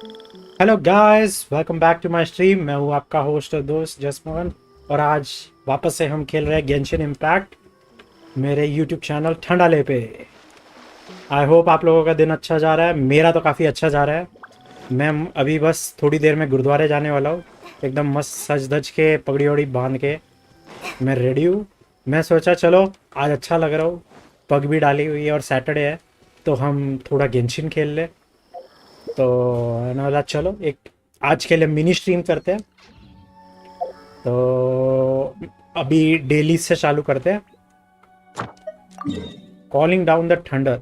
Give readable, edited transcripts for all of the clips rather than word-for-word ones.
Hello guys, welcome back to my stream. मैं हूँ आपका होस्ट और दोस्त जसमोहन, और आज वापस से हम खेल रहे हैं गेंशिन इम्पैक्ट मेरे यूट्यूब चैनल ठंडाले पे। आई होप आप लोगों का दिन अच्छा जा रहा है। मेरा तो काफ़ी अच्छा जा रहा है। मैं अभी बस थोड़ी देर में गुरुद्वारे जाने वाला हूँ। एकदम मस्त सज धज के पगड़ी वगड़ी बांध के मैं रेडी हूँ। मैं सोचा चलो आज अच्छा लग रहा हूँ, पग भी डाली हुई है और सैटरडे है तो हम थोड़ा गेंशिन खेल ले। तो मैंने बोला चलो एक आज के लिए मिनी स्ट्रीम करते हैं। तो अभी डेली से चालू करते हैं। Calling down the thunder.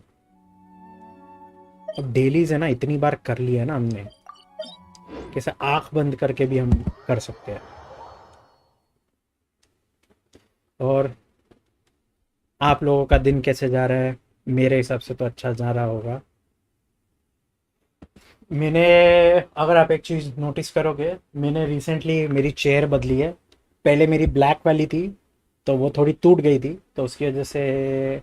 अब डेलीज है ना, इतनी बार कर लिया है ना हमने, कैसे आंख बंद करके भी हम कर सकते हैं। और आप लोगों का दिन कैसे जा रहा है? मेरे हिसाब से तो अच्छा जा रहा होगा। मैंने, अगर आप एक चीज़ नोटिस करोगे, मैंने रिसेंटली मेरी चेयर बदली है। पहले मेरी ब्लैक वाली थी तो वो थोड़ी टूट गई थी, तो उसकी वजह से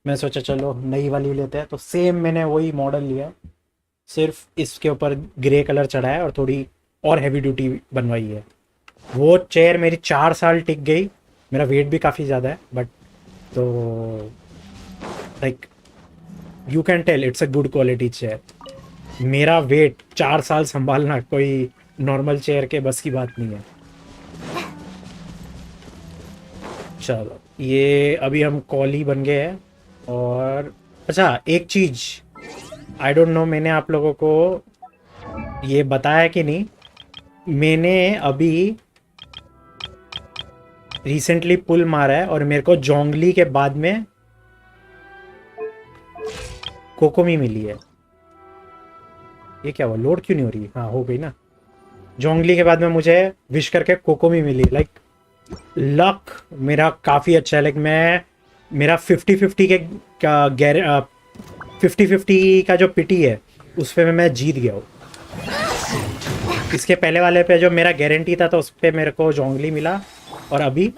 मैं सोचा चलो नई वाली लेते हैं। तो सेम मैंने वही मॉडल लिया, सिर्फ इसके ऊपर ग्रे कलर चढ़ा है और थोड़ी और हैवी ड्यूटी बनवाई है। वो चेयर मेरी 4 साल टिक गई। मेरा वेट भी काफ़ी ज़्यादा है, बट तो like you can tell it's a good quality chair. मेरा वेट 4 साल संभालना कोई नॉर्मल चेयर के बस की बात नहीं है। चलो, ये अभी हम कॉली बन गए हैं। और अच्छा, एक चीज़ आई डोंट नो, मैंने आप लोगों को ये बताया कि नहीं। मैंने अभी रिसेंटली पुल मारा है और मेरे को जोंगली के बाद में कोकोमी मिली है। ये क्या हुआ? लोड क्यों नहीं हो रही? हाँ, हो गई ना। जोंगली के बाद में मुझे विश करके कोकोमी मिली। लाइक लक मेरा काफ़ी अच्छा है। लाइक मैं, मेरा 50-50 के का 50-50 का जो पिटी है उस पे मैं जीत गया हूँ। इसके पहले वाले पे जो मेरा गारंटी था तो उस पे मेरे को जोंगली मिला और अभी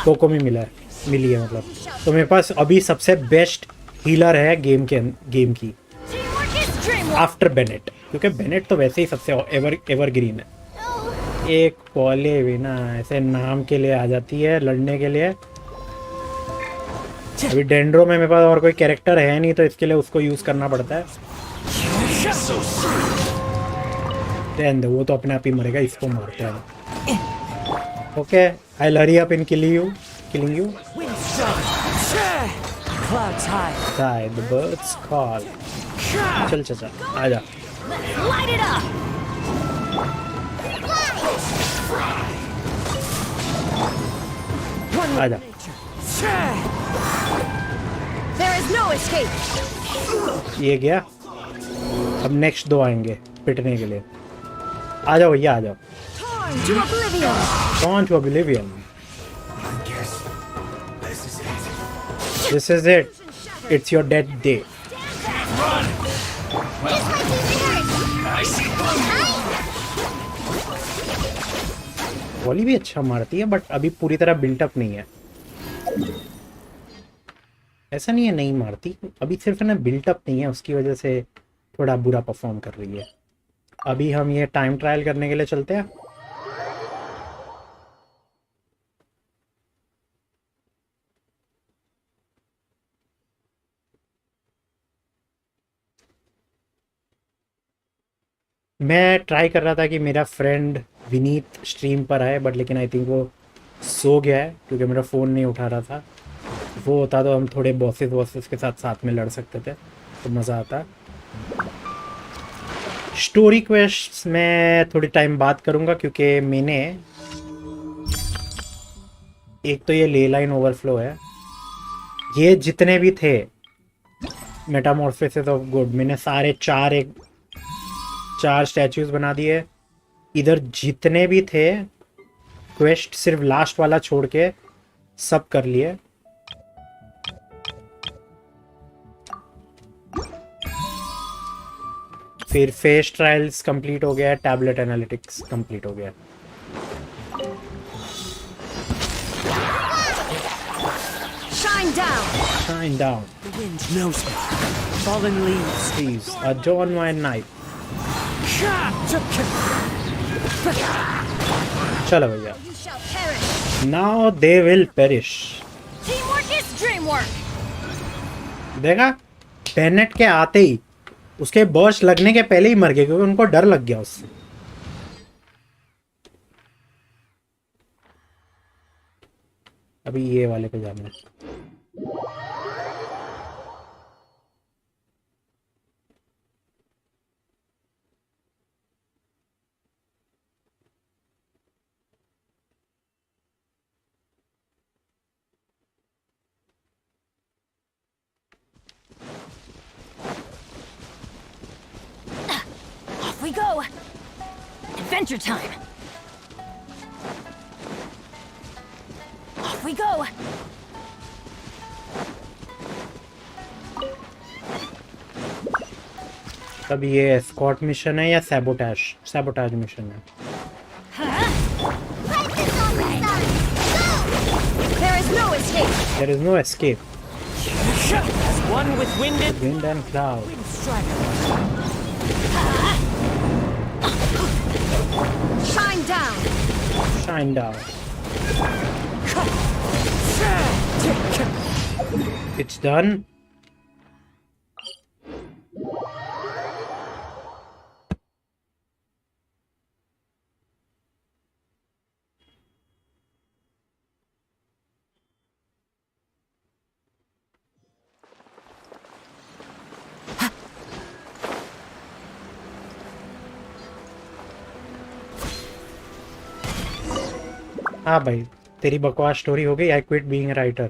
कोकोमी मिली है मतलब। तो मेरे पास अभी सबसे बेस्ट हीलर है गेम की आफ्टर बेनेट, क्योंकि बेनेट तो वैसे ही सबसे एवरग्रीन है। एक पॉले भी ना ऐसे नाम के लिए आ जाती है लड़ने के लिए। अभी डेंड्रो में मेरे पास और कोई कैरेक्टर है नहीं, तो इसके लिए उसको यूज करना पड़ता है। वो तो अपने आप ही मरेगा, इसको मारते हैं। Okay, I hurry up in killing you. Die, the birds call. चल चल चल, आजा। आजा। ये गया। अब नेक्स्ट दो आएंगे पिटने के लिए। आ जाओ भैया, आ जाओ। Gone to oblivion. This is it. It's your dead day. Volley भी अच्छा मारती है, बट अभी पूरी तरह बिल्टअप नहीं है। ऐसा नहीं है नहीं मारती, अभी सिर्फ ना बिल्टअप नहीं है, उसकी वजह से थोड़ा बुरा परफॉर्म कर रही है। अभी हम ये टाइम ट्रायल करने के लिए चलते हैं। मैं ट्राई कर रहा था कि मेरा फ्रेंड विनीत स्ट्रीम पर आए, बट लेकिन आई थिंक वो सो गया है क्योंकि मेरा फ़ोन नहीं उठा रहा था। वो होता तो हम थोड़े बॉसेस के साथ साथ में लड़ सकते थे, तो मज़ा आता। स्टोरी क्वेस्ट में थोड़ी टाइम बात करूँगा, क्योंकि मैंने एक तो ये ले लाइन ओवरफ्लो है, ये जितने भी थे मेटामॉर्फोसिस ऑफ गुड, मैंने सारे चार स्टैचूज बना दिए। इधर जितने भी थे क्वेस्ट, सिर्फ लास्ट वाला छोड़ के सब कर लिए। फिर फेस ट्रायल्स कंप्लीट हो गया, टैबलेट एनालिटिक्स कंप्लीट हो गया। Shine down. The wind knows me. Fallen leaves. Please, adorn my night. चलो भैया, You shall perish. Now they will perish. Teamwork is dreamwork. देखा, बेनेट के आते ही उसके बर्स्ट लगने के पहले ही मर गए क्योंकि उनको डर लग गया उससे। अभी ये वाले पे जाना है। Off we go. Adventure time. Off we go. तब ये एस्कॉर्ट मिशन है या सैबोटाज? सैबोटाज मिशन है। There is no escape. There is no escape. As one with wind and Wind and cloud. Shine down. Shine down. It's done. हाँ भाई, तेरी बकवास story हो गई। I quit being a writer.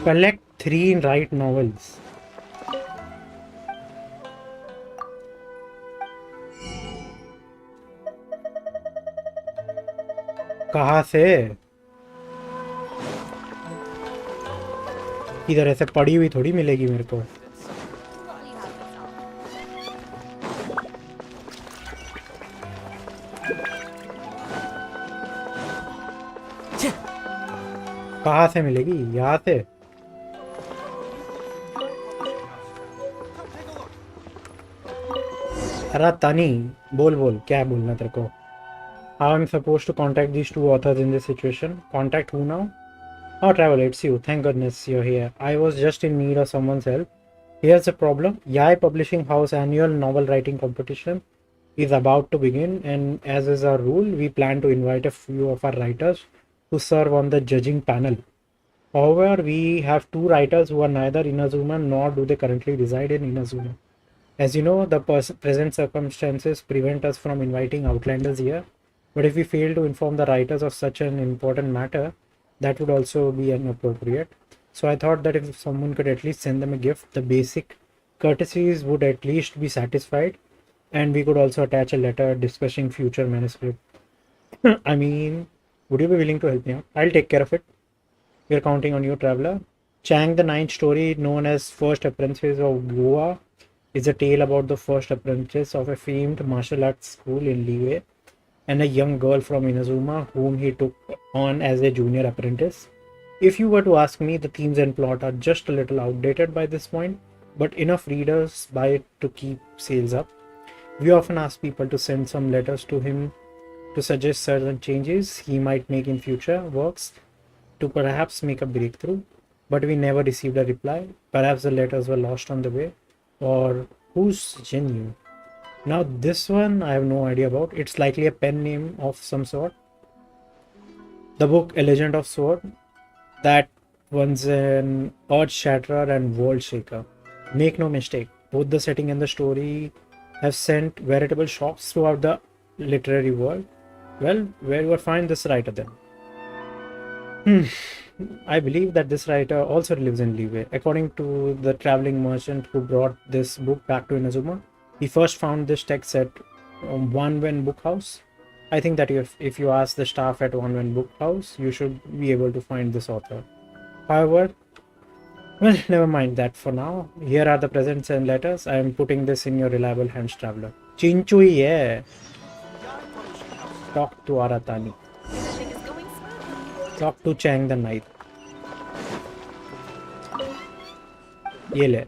Collect 3 write novels. कहाँ से? इधर ऐसे पड़ी हुई थोड़ी मिलेगी मेरे को। कहाँ से मिलेगी? यहाँ से? अरे तानी, बोल बोल, क्या है बोलना तेरे को? How I'm supposed to contact these 2 authors in this situation? Contact who now? Oh, Traveler, it's you. Thank goodness you're here. I was just in need of someone's help. Here's the problem. Yai Publishing House annual novel writing competition is about to begin, and as is our rule, we plan to invite a few of our writers to serve on the judging panel. However, we have 2 writers who are neither Inazuma nor do they currently reside in Inazuma. As you know, the present circumstances prevent us from inviting outlanders here. But if we fail to inform the writers of such an important matter, that would also be inappropriate. So I thought that if someone could at least send them a gift, the basic courtesies would at least be satisfied, and we could also attach a letter discussing future manuscript. I mean, would you be willing to help me out? I'll take care of it. We're counting on you, Traveler. Chang the Ninth story, known as First Apprentice of Goa, is a tale about the first apprentice of a famed martial arts school in Liyue and a young girl from Inazuma whom he took on as a junior apprentice. If you were to ask me, the themes and plot are just a little outdated by this point, but enough readers buy it to keep sales up. We often ask people to send some letters to him to suggest certain changes he might make in future works to perhaps make a breakthrough, but we never received a reply. Perhaps the letters were lost on the way, or who's genuine? Now this one I have no idea about. It's likely a pen name of some sort. The book A Legend of Sword, that one's an earth shatterer and world shaker. Make no mistake, both the setting and the story have sent veritable shocks throughout the literary world. Well, where you will find this writer then? I believe that this writer also lives in Liyue. According to the traveling merchant who brought this book back to Inazuma, he first found this text at One Wen Book House. I think that if you ask the staff at One Wen Book House, you should be able to find this author. However, Well, never mind that for now. Here are the presents and letters. I am putting this in your reliable hands, traveler. Chinchui, yeah. Talk to Aratani. Everything is going smoothly. Talk to Chang the Knight. ये ले.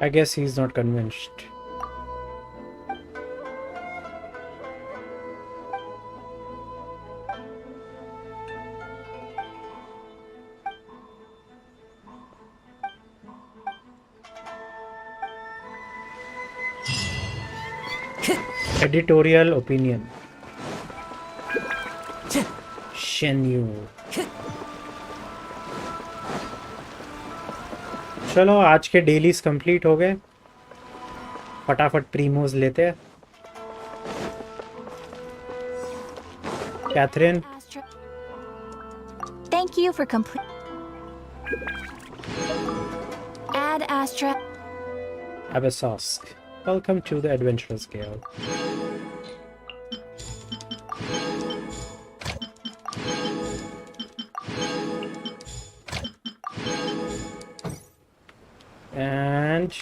I guess he's not convinced. Editorial opinion. Shenyu. चलो आज के dailies complete हो गए. फटाफट प्रीमोज लेते हैं. Catherine. Astra. Thank you for complete. Add Astra. Abasosk. Welcome to the Adventurers Guild. And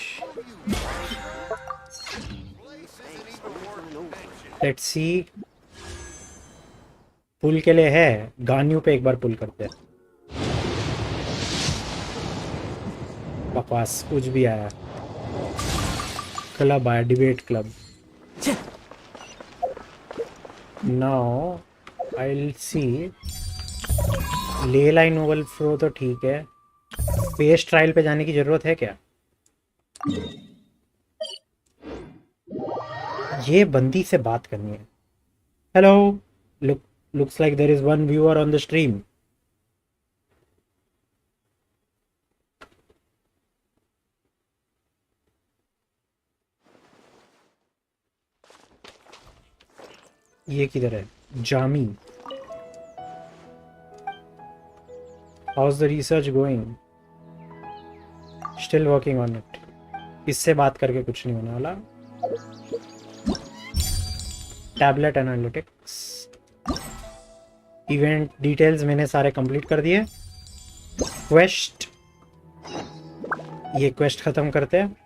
let's see. पुल के लिए है. गानियों पे एक बार पुल करते हैं. बकवास कुछ भी आया. क्लब आया. Debate club. Now I'll see. ले लाइन नोवल फ्लो तो ठीक है. पेस ट्रायल पे जाने की जरूरत है क्या? ये बंदी से बात करनी है. Hello. Looks like there is one viewer on the stream. ये किधर है? Jami. How's the research going? Still working on it. इससे बात करके कुछ नहीं होने वाला. Tablet analytics. इवेंट डिटेल्स मैंने सारे कंप्लीट कर दिए. क्वेस्ट. ये क्वेस्ट खत्म करते हैं.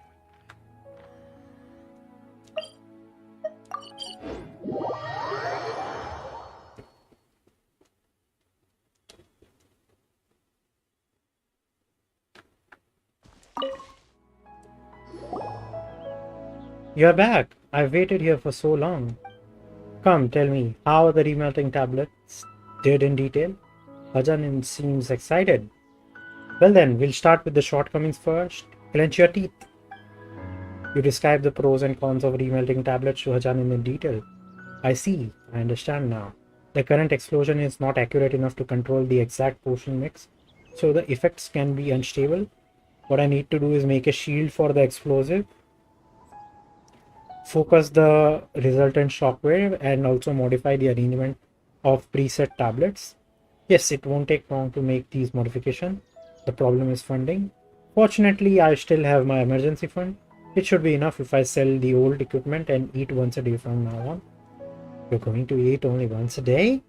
You're back. I've waited here for so long. Come, tell me, how are the remelting tablets did in detail? Hajanin seems excited. Well then, we'll start with the shortcomings first. Clench your teeth. You describe the pros and cons of remelting tablets to Hajanin in detail. I see. I understand now. The current explosion is not accurate enough to control the exact potion mix, so the effects can be unstable. What I need to do is make a shield for the explosive, focus the resultant shockwave, and also modify the arrangement of preset tablets. Yes, it won't take long to make these modifications. The problem is funding. Fortunately, I still have my emergency fund. It should be enough if I sell the old equipment and eat once a day from now on. You're going to eat only once a day?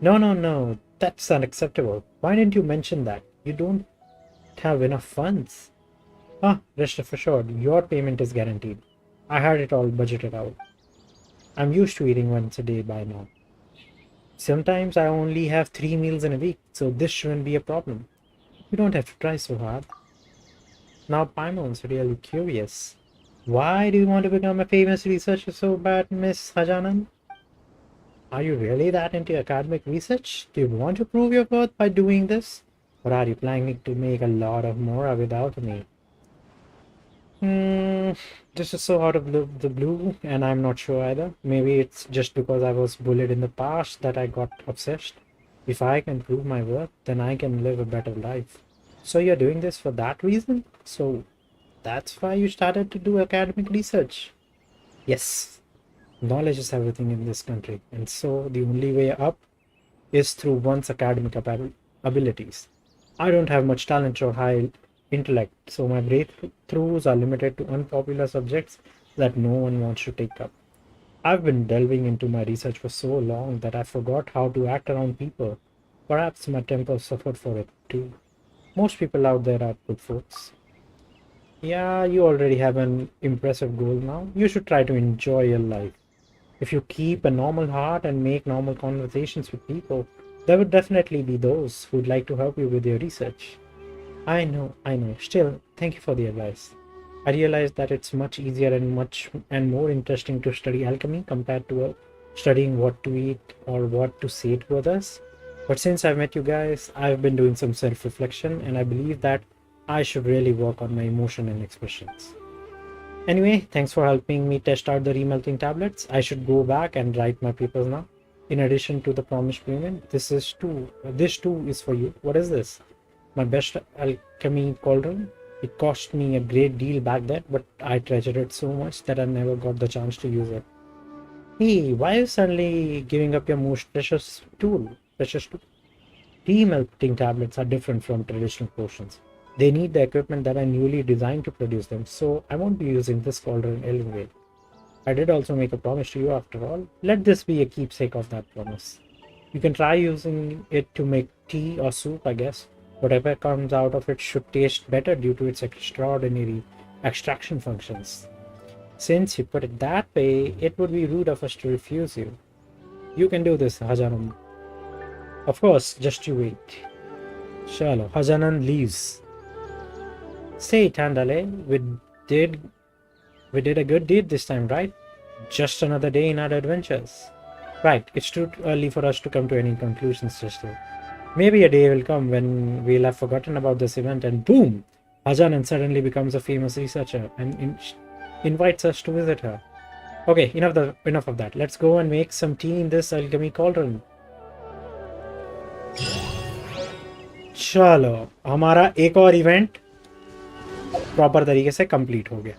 No. That's unacceptable. Why didn't you mention that? You don't have enough funds. Rest assured, your payment is guaranteed. I had it all budgeted out. I'm used to eating once a day by now. Sometimes I only have 3 meals in a week, so this shouldn't be a problem. You don't have to try so hard. Now Paimon's really curious. Why do you want to become a famous researcher so bad, Miss Hajanan? Are you really that into academic research? Do you want to prove your worth by doing this? Or are you planning to make a lot of more without me? This is so out of the blue, and I'm not sure either. Maybe it's just because I was bullied in the past that I got obsessed. If I can prove my worth, then I can live a better life. So you're doing this for that reason? So that's why you started to do academic research? Yes. Knowledge is everything in this country, and so the only way up is through one's academic abilities. I don't have much talent or high intellect, so my breakthroughs are limited to unpopular subjects that no one wants to take up. I've been delving into my research for so long that I forgot how to act around people. Perhaps my temper suffered for it too. Most people out there are good folks. Yeah, you already have an impressive goal now. You should try to enjoy your life. If you keep a normal heart and make normal conversations with people, there would definitely be those who'd like to help you with your research. I know. Still, thank you for the advice. I realize that it's much easier and more interesting to study alchemy compared to studying what to eat or what to say to others. But since I've met you guys, I've been doing some self-reflection, and I believe that I should really work on my emotion and expressions. Anyway, thanks for helping me test out the remelting tablets. I should go back and write my papers now. In addition to the promised payment, this too is for you. What is this? My best alchemy cauldron. It cost me a great deal back then, but I treasured it so much that I never got the chance to use it. Hey, why are you suddenly giving up your most precious tool? Remelting tablets are different from traditional potions. They need the equipment that are newly designed to produce them, so I won't be using this cauldron anyway. I did also make a promise to you after all. Let this be a keepsake of that promise. You can try using it to make tea or soup, I guess. Whatever comes out of it should taste better due to its extraordinary extraction functions. Since you put it that way, it would be rude of us to refuse you. You can do this, Hajanam. Of course, just you wait. Chalo, Hajanan leaves. Say, Tandale, did a good deed this time, right? Just another day in our adventures. Right, it's too early for us to come to any conclusions just yet. Maybe a day will come when we'll have forgotten about this event and boom! Hajanan suddenly becomes a famous researcher and invites us to visit her. Okay, enough of that. Let's go and make some tea in this alchemy cauldron. चलो, हमारा एक और event proper तरीके से complete हो गया।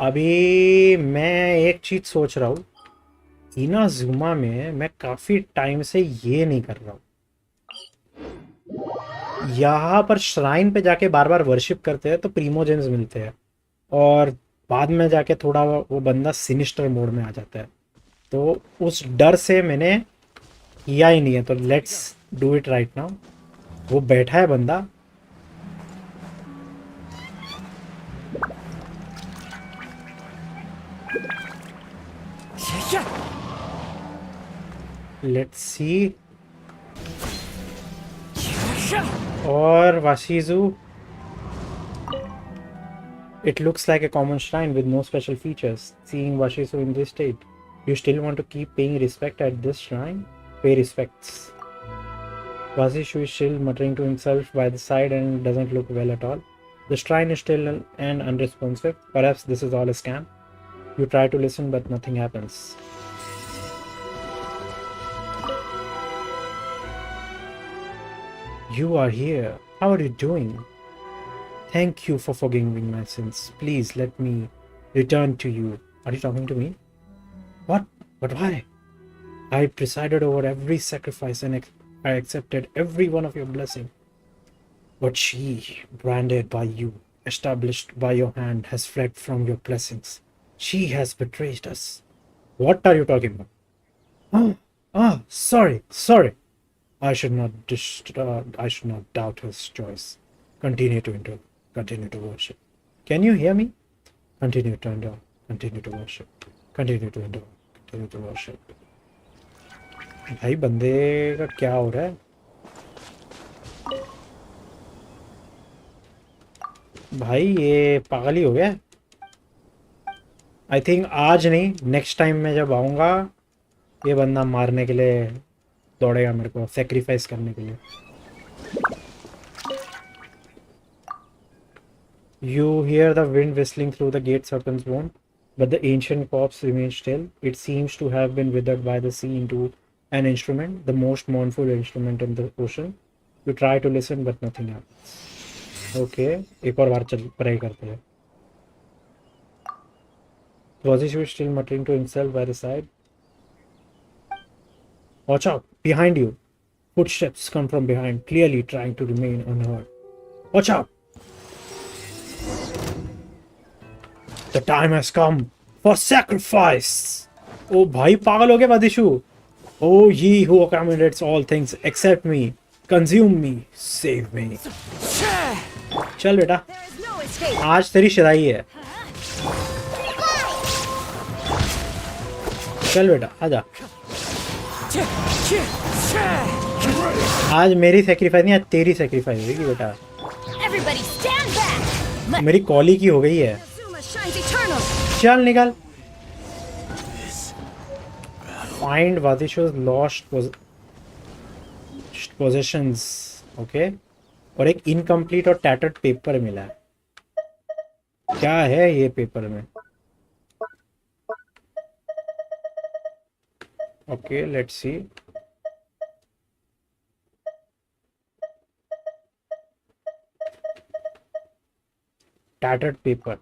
अभी मैं एक चीज सोच रहा हूँ, इनाजुमा में मैं काफी टाइम से ये नहीं कर रहा हूँ। यहाँ पर श्राइन पे जाके बार बार वर्शिप करते हैं तो प्रीमोजेंस मिलते हैं, और बाद में जाके थोड़ा वो बंदा सिनिस्टर मोड में आ जाता है, तो उस डर से मैंने किया ही नहीं है। तो let's do it right now. वो बैठा है बंदा, लेट्स सी। और वाशिजू, it looks like a common shrine with no special features. Seeing Washizu in this state, you still want to keep paying respect at this shrine? Pay respects. Washizu is still muttering to himself by the side and doesn't look well at all. The shrine is still and unresponsive. Perhaps this is all a scam. You try to listen, but nothing happens. You are here. How are you doing? Thank you for forgiving my sins. Please let me return to you. Are you talking to me? What? But why? I presided over every sacrifice and I accepted every one of your blessings. But she, branded by you, established by your hand, has fled from your blessings. She has betrayed us. What are you talking about? Sorry. I should not doubt his choice. Continue to worship. Can you hear me? Continue to endure. Continue to worship. Continue to endure. Continue to worship. भाई बंदे का क्या हो रहा है? भाई ये पागल ही हो गया। आई थिंक आज नहीं, नेक्स्ट टाइम मैं जब आऊँगा ये बंदा मारने के लिए दौड़ेगा, मेरे को सेक्रीफाइस करने के लिए। You hear the wind whistling through the gate serpent's bone, but the ancient corpse remains still. It seems to have been withered by the sea into an instrument, the most mournful instrument in the ocean. You try to listen, but nothing happens. Okay, एक और बार चल pray करते हैं. Was he still muttering to himself by the side? Watch out! Behind you! Footsteps come from behind, clearly trying to remain unheard. Watch out! The time has come for sacrifice! Oh भाई पागल हो गया बादिशु. Oh ye who accommodates all things except me, consume me, save me. चल बेटा, There is no escape. आज तेरी शिदाई है. चल बेटा आजा. आज मेरी सेक्रीफाइस नहीं, आज तेरी सेक्रीफाइस होगी बेटा. Everybody stand back. मेरी कॉली की हो गई है. Zuma shines eternal. चल निकल. Find Vadisho's lost possessions. Okay. और एक इनकम्प्लीट और टैटर्ड पेपर मिला है. क्या है ये पेपर में? Okay, let's see. Tattered paper.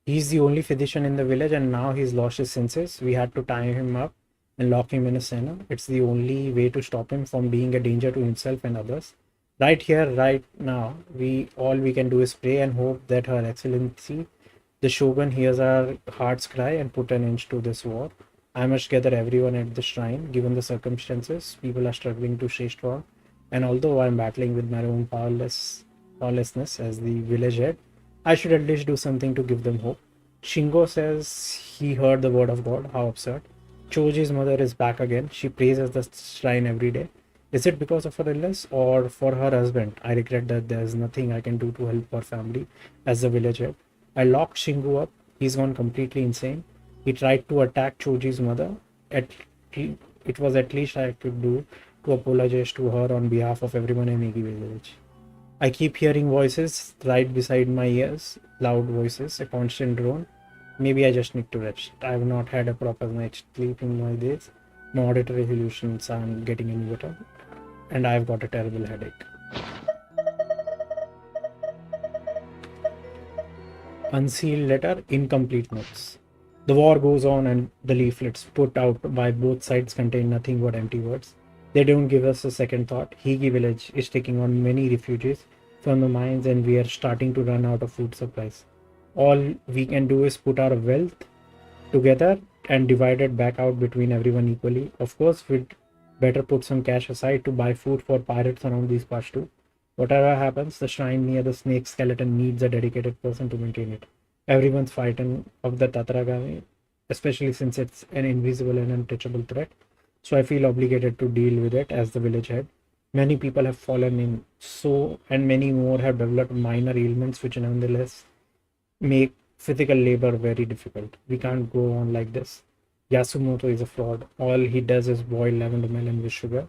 He's the only physician in the village and now he's lost his senses. We had to tie him up and lock him in a cellar. It's the only way to stop him from being a danger to himself and others. Right here, right now, all we can do is pray and hope that Her Excellency, the Shogun, hears our heart's cry and put an end to this war. I must gather everyone at the shrine. Given the circumstances, people are struggling to stay strong. And although I'm battling with my own powerlessness as the village head, I should at least do something to give them hope. Shingo says he heard the word of God. How absurd. Choji's mother is back again. She prays at the shrine every day. Is it because of her illness or for her husband? I regret that there's nothing I can do to help her family as the village head. I locked Shingo up. He's gone completely insane. He tried to attack Choji's mother. It was at least I could do to apologize to her on behalf of everyone in Igi village. I keep hearing voices right beside my ears, loud voices, a constant drone. Maybe I just need to rest. I have not had a proper night's sleep in my days. My auditory hallucinations aren't getting any better, and I've got a terrible headache. Unsealed letter, incomplete notes. The war goes on and the leaflets put out by both sides contain nothing but empty words. They don't give us a second thought. Higi village is taking on many refugees from the mines and we are starting to run out of food supplies. All we can do is put our wealth together and divide it back out between everyone equally. Of course, we'd better put some cash aside to buy food for pirates around these parts too. Whatever happens, the shrine near the snake skeleton needs a dedicated person to maintain it. Everyone's frightened of the Tataragami, especially since it's an invisible and untouchable threat. So I feel obligated to deal with it as the village head. Many people have fallen in, and many more have developed minor ailments which nonetheless make physical labor very difficult. We can't go on like this. Yasumoto is a fraud. All he does is boil lavender melon with sugar,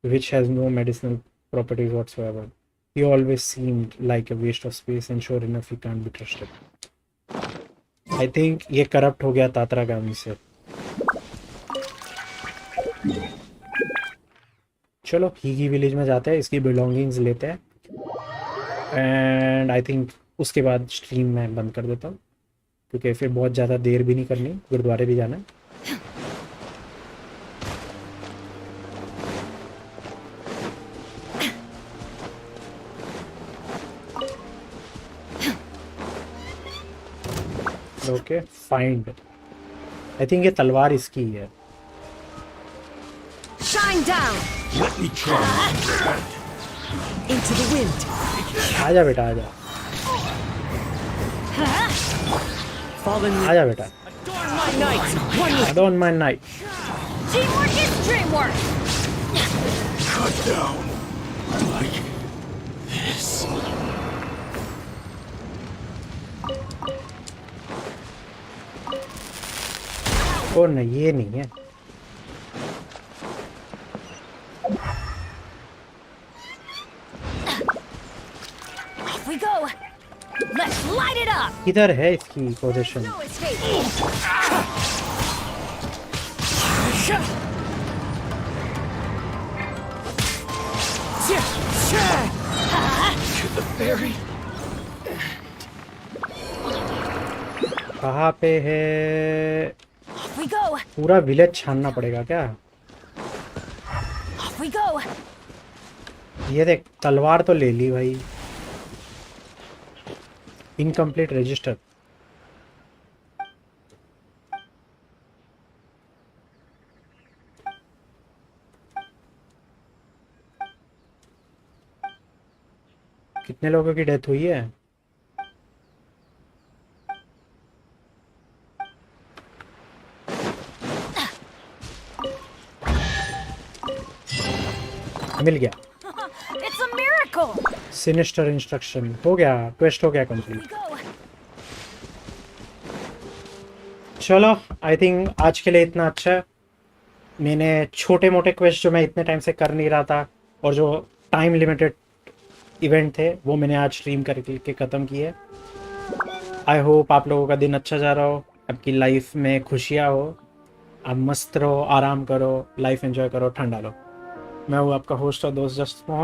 which has no medicinal properties whatsoever. He always seemed like a waste of space and sure enough he can't be trusted. I think ये corrupt हो गया तातरागामी से. चलो हीगी village में जाते हैं, इसकी belongings लेते हैं एंड आई थिंक उसके बाद स्ट्रीम मैं बंद कर देता हूँ क्योंकि फिर बहुत ज़्यादा देर भी नहीं करनी, गुरुद्वारे भी जाना है. Okay find. आई थिंक ये तलवार इसकी ही है. Shine down. Let me try. Into the wind. आजा बेटा आजा. Fallen. आजा बेटा. Adorn my night. One with Adorn my night. Teamwork is dreamwork. Cut down. Like this. और नहीं ये नहीं है. किधर है इसकी position? No escape. To the ferry. कहाँ पे है? Off we go. पूरा विलेज छानना पड़ेगा क्या? Off we go. ये देख, तलवार तो ले ली भाई। Incomplete register. कितने लोगों की डेथ हुई है? मिल गया। It's a miracle. Sinister instruction हो गया, क्वेस्ट हो गया We कंप्लीट। go. चलो, आई थिंक आज के लिए इतना अच्छा है। मैंने छोटे मोटे क्वेस्ट जो मैं इतने टाइम से कर नहीं रहा था और जो टाइम लिमिटेड इवेंट थे वो मैंने आज स्ट्रीम करके ख़त्म किए। आई होप आप लोगों का दिन अच्छा जा रहा हो, आपकी लाइफ में खुशियाँ हो, आप मस्त रहो, आराम करो, लाइफ एंजॉय करो, ठंडा लो। मैं हूँ आपका होस्ट और दोस्त जसमोहन।